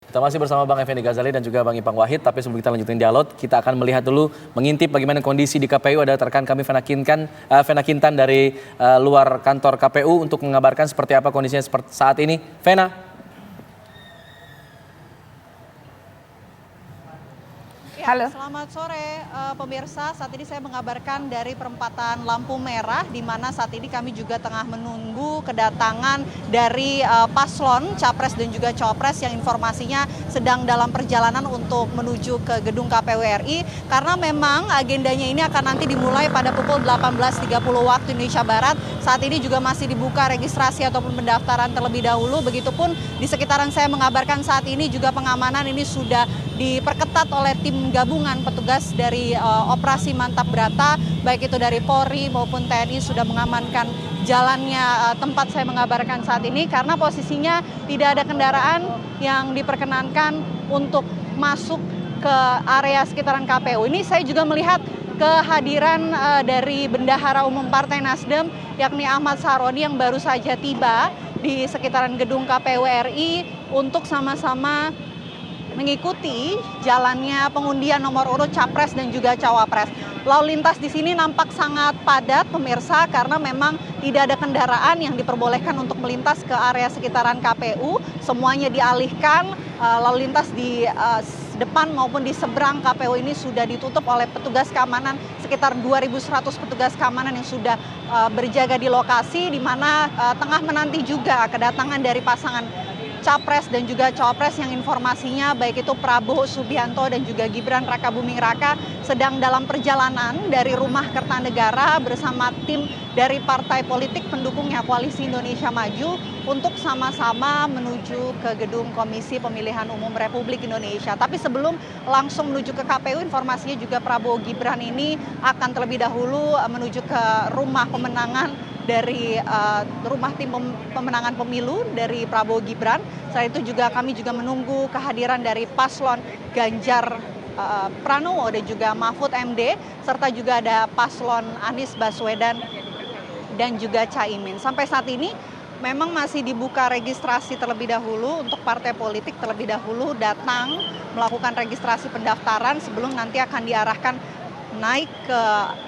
Kita masih bersama Bang Effendi Ghazali dan juga Bang Ipang Wahid, tapi sebelum kita lanjutin dialog, kita akan melihat dulu, mengintip bagaimana kondisi di KPU. Ada rekan kami Vena Kintan dari luar kantor KPU untuk mengabarkan seperti apa kondisinya saat ini. Vena. Halo. Selamat sore pemirsa, saat ini saya mengabarkan dari perempatan lampu merah, di mana saat ini kami juga tengah menunggu kedatangan dari paslon Capres dan juga Cawapres yang informasinya sedang dalam perjalanan untuk menuju ke gedung KPU RI, karena memang agendanya ini akan nanti dimulai pada pukul 18.30 waktu Indonesia Barat. Saat ini juga masih dibuka registrasi ataupun pendaftaran terlebih dahulu, begitupun di sekitaran saya mengabarkan saat ini juga pengamanan ini sudah diperketat oleh tim gabungan petugas dari operasi Mantap Brata, baik itu dari Polri maupun TNI sudah mengamankan jalannya tempat saya mengabarkan saat ini, karena posisinya tidak ada kendaraan yang diperkenankan untuk masuk ke area sekitaran KPU. Ini saya juga melihat kehadiran dari Bendahara Umum Partai Nasdem, yakni Ahmad Saroni, yang baru saja tiba di sekitaran gedung KPU RI untuk sama-sama mengikuti jalannya pengundian nomor urut Capres dan juga Cawapres. Lalu lintas di sini nampak sangat padat pemirsa, karena memang tidak ada kendaraan yang diperbolehkan untuk melintas ke area sekitaran KPU. Semuanya dialihkan, lalu lintas di depan maupun di seberang KPU ini sudah ditutup oleh petugas keamanan, sekitar 2.100 petugas keamanan yang sudah berjaga di lokasi, di mana tengah menanti juga kedatangan dari pasangan Capres dan juga Cawapres yang informasinya baik itu Prabowo Subianto dan juga Gibran Rakabuming Raka sedang dalam perjalanan dari Rumah Kertanegara bersama tim dari partai politik pendukungnya Koalisi Indonesia Maju untuk sama-sama menuju ke gedung Komisi Pemilihan Umum Republik Indonesia. Tapi sebelum langsung menuju ke KPU, informasinya juga Prabowo Gibran ini akan terlebih dahulu menuju ke rumah pemenangan dari rumah tim pemenangan pemilu dari Prabowo Gibran. Selain itu juga kami juga menunggu kehadiran dari paslon Ganjar Pranowo dan juga Mahfud MD, serta juga ada paslon Anies Baswedan dan juga Caimin. Sampai saat ini memang masih dibuka registrasi terlebih dahulu untuk partai politik terlebih dahulu datang melakukan registrasi pendaftaran sebelum nanti akan diarahkan naik ke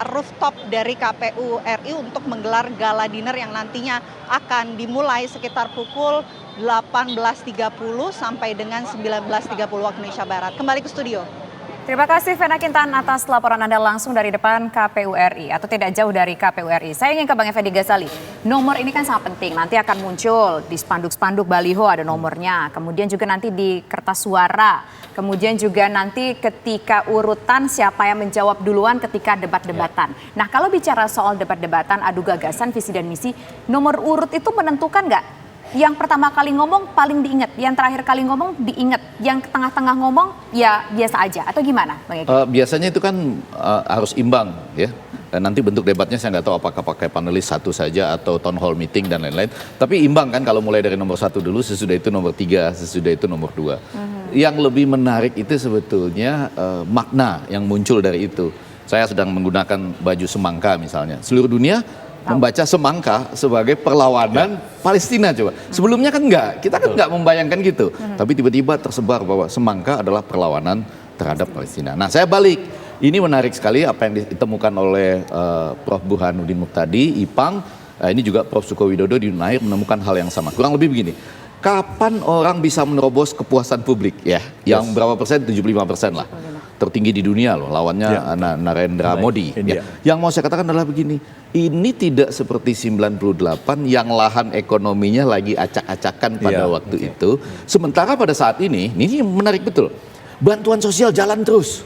rooftop dari KPU RI untuk menggelar gala dinner yang nantinya akan dimulai sekitar pukul 18.30 sampai dengan 19.30 waktu Indonesia Barat. Kembali ke studio. Terima kasih Vena Kintan atas laporan Anda langsung dari depan KPU RI atau tidak jauh dari KPU RI. Saya ingin ke Bang Effendi Ghazali. Nomor ini kan sangat penting, nanti akan muncul di spanduk-spanduk baliho ada nomornya. Kemudian juga nanti di kertas suara. Kemudian juga nanti ketika urutan siapa yang menjawab duluan ketika debat-debatan. Nah kalau bicara soal debat-debatan, adu gagasan, visi dan misi, nomor urut itu menentukan nggak? Yang pertama kali ngomong paling diingat, yang terakhir kali ngomong diingat, yang tengah-tengah ngomong ya biasa aja, atau gimana Bang Egy? Biasanya itu kan harus imbang ya. Nanti bentuk debatnya saya nggak tahu apakah pakai panelis satu saja atau town hall meeting dan lain-lain. Tapi imbang kan kalau mulai dari nomor 1 dulu, sesudah itu nomor 3, sesudah itu nomor 2. Yang lebih menarik itu sebetulnya makna yang muncul dari itu. Saya sedang menggunakan baju semangka misalnya. Seluruh dunia membaca semangka sebagai perlawanan Palestina coba. Sebelumnya kan enggak, kita kan enggak membayangkan gitu. Tapi tiba-tiba tersebar bahwa semangka adalah perlawanan terhadap Palestina. Nah saya balik, ini menarik sekali apa yang ditemukan oleh Prof. Burhanuddin Muhtadi, Ipang, ini juga Prof. Suko Widodo di Unair menemukan hal yang sama. Kurang lebih begini, kapan orang bisa menerobos kepuasan publik ya? Yang berapa persen? 75% lah. Tertinggi di dunia loh, lawannya Narendra Modi. Ya. Yang mau saya katakan adalah begini, ini tidak seperti 98 yang lahan ekonominya lagi acak-acakan pada waktu itu. Sementara pada saat ini menarik betul, bantuan sosial jalan terus.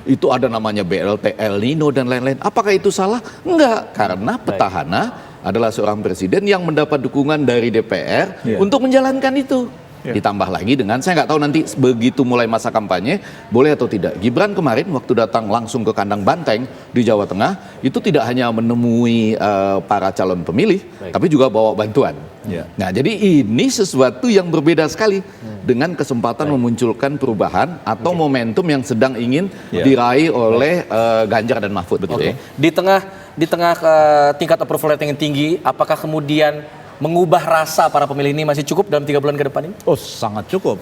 Itu ada namanya BLT, El Nino dan lain-lain. Apakah itu salah? Enggak, karena petahana adalah seorang presiden yang mendapat dukungan dari DPR untuk menjalankan itu. Ditambah lagi dengan, saya nggak tahu nanti begitu mulai masa kampanye, boleh atau tidak. Gibran kemarin waktu datang langsung ke kandang Banteng di Jawa Tengah, itu tidak hanya menemui para calon pemilih, tapi juga bawa bantuan. Nah jadi ini sesuatu yang berbeda sekali dengan kesempatan memunculkan perubahan atau momentum yang sedang ingin diraih oleh Ganjar dan Mahfud. Di tengah tingkat approval rating yang tinggi, apakah kemudian mengubah rasa para pemilih ini masih cukup dalam 3 bulan ke depan ini? Oh, sangat cukup.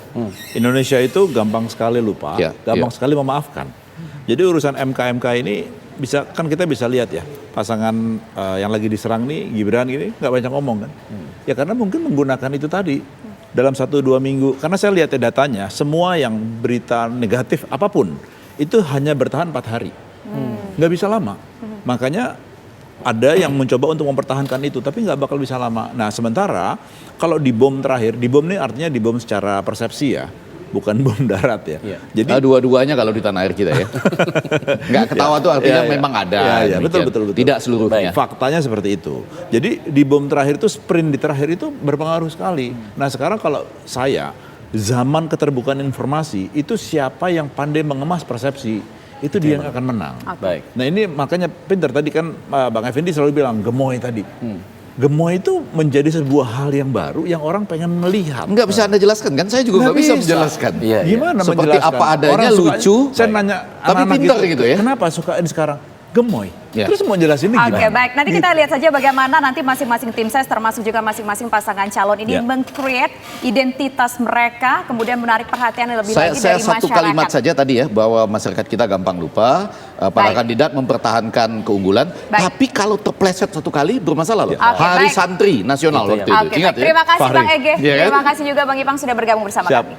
Indonesia itu gampang sekali lupa, Ya, gampang sekali memaafkan. Jadi urusan MK ini kita bisa lihat ya, pasangan yang lagi diserang nih, Gibran ini nggak banyak ngomong kan. Ya karena mungkin menggunakan itu tadi. Dalam 1-2 minggu, karena saya lihat ya datanya, semua yang berita negatif apapun, itu hanya bertahan 4 hari. Nggak bisa lama. Makanya ada yang mencoba untuk mempertahankan itu, tapi nggak bakal bisa lama. Nah sementara kalau di bom terakhir, di bom ini artinya di bom secara persepsi ya, bukan bom darat ya. Iya. Jadi Dua-duanya kalau di tanah air kita ya. Nggak ketawa tuh artinya Ya, ya. memang ada. Ya, betul, demikian. betul. Tidak seluruhnya. faktanya seperti itu. Jadi di bom terakhir itu, sprint di terakhir itu berpengaruh sekali. Nah sekarang kalau saya, zaman keterbukaan informasi itu siapa yang pandai mengemas persepsi, itu dia yang akan menang. Baik. Nah ini makanya pintar tadi kan Bang Effendi selalu bilang gemoy tadi. Gemoy itu menjadi sebuah hal yang baru yang orang pengen melihat. Nggak bisa Anda jelaskan kan? Saya juga nggak bisa menjelaskan. Iya, iya. Gimana Seperti menjelaskan? apa adanya, Orang suka- lucu. Saya nanya Tapi anak-anak pintar gitu ya. Kenapa sukain sekarang gemoy? Ya. Terus mau jelasinnya gimana? Oke, baik. Nanti kita lihat saja bagaimana nanti masing-masing tim ses termasuk juga masing-masing pasangan calon ini Ya. meng-create identitas mereka, kemudian menarik perhatian yang lebih lagi Saya dari satu masyarakat. kalimat saja tadi ya, bahwa masyarakat kita gampang lupa, para Baik. kandidat mempertahankan keunggulan, Baik. tapi kalau terpleset satu kali bermasalah loh. Oke, Hari baik. Santri Nasional Itu waktu ya. itu. Oke, Ingat baik. ya? Terima kasih Fahri. Bang Ege. Iya kan? Terima kasih juga Bang Ipang sudah bergabung bersama Siap. kami.